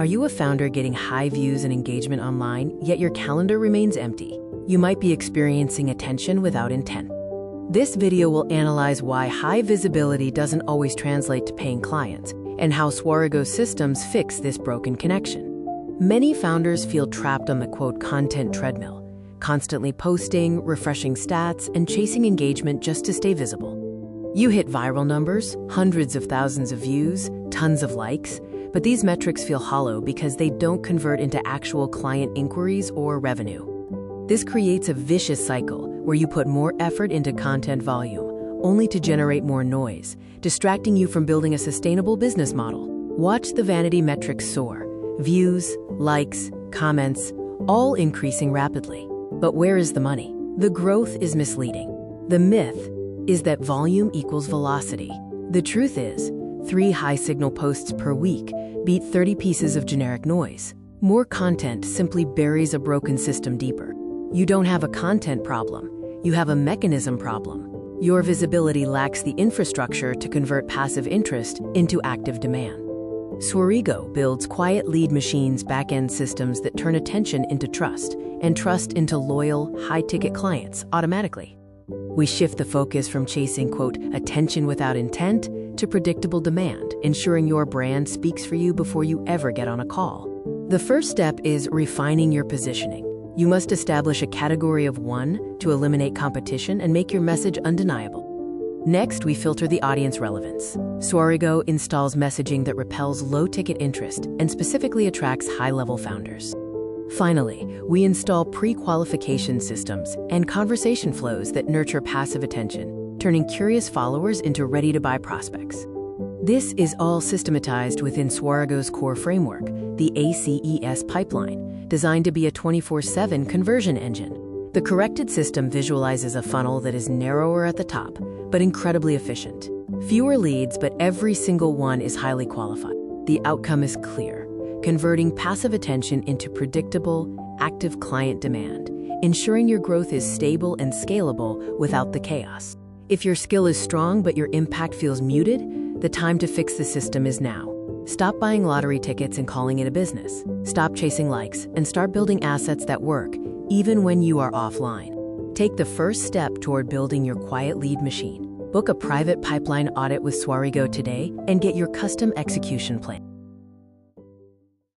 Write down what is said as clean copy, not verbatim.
Are you a founder getting high views and engagement online, yet your calendar remains empty? You might be experiencing attention without intent. This video will analyze why high visibility doesn't always translate to paying clients, and how Swarigio systems fix this broken connection. Many founders feel trapped on the content treadmill, constantly posting, refreshing stats, and chasing engagement just to stay visible. You hit viral numbers, hundreds of thousands of views, tons of likes, but these metrics feel hollow because they don't convert into actual client inquiries or revenue. This creates a vicious cycle where you put more effort into content volume, only to generate more noise, distracting you from building a sustainable business model. Watch the vanity metrics soar: views, likes, comments, all increasing rapidly. But where is the money? The growth is misleading. The myth is that volume equals velocity. The truth is, 3 high-signal posts per week beat 30 pieces of generic noise. More content simply buries a broken system deeper. You don't have a content problem, you have a mechanism problem. Your visibility lacks the infrastructure to convert passive interest into active demand. Swarigio builds quiet lead machines, backend systems that turn attention into trust, and trust into loyal, high-ticket clients automatically. We shift the focus from chasing, attention without intent to predictable demand, ensuring your brand speaks for you before you ever get on a call. The first step is refining your positioning. You must establish a category of one to eliminate competition and make your message undeniable. Next, we filter the audience relevance. Swarigio installs messaging that repels low-ticket interest and specifically attracts high-level founders. Finally, we install pre-qualification systems and conversation flows that nurture passive attention, turning curious followers into ready-to-buy prospects. This is all systematized within Swarigio's core framework, the ACES pipeline, designed to be a 24/7 conversion engine. The corrected system visualizes a funnel that is narrower at the top, but incredibly efficient. Fewer leads, but every single one is highly qualified. The outcome is clear: converting passive attention into predictable, active client demand, ensuring your growth is stable and scalable without the chaos. If your skill is strong but your impact feels muted, the time to fix the system is now. Stop buying lottery tickets and calling it a business. Stop chasing likes and start building assets that work, even when you are offline. Take the first step toward building your quiet lead machine. Book a private pipeline audit with Swarigio today and get your custom execution plan.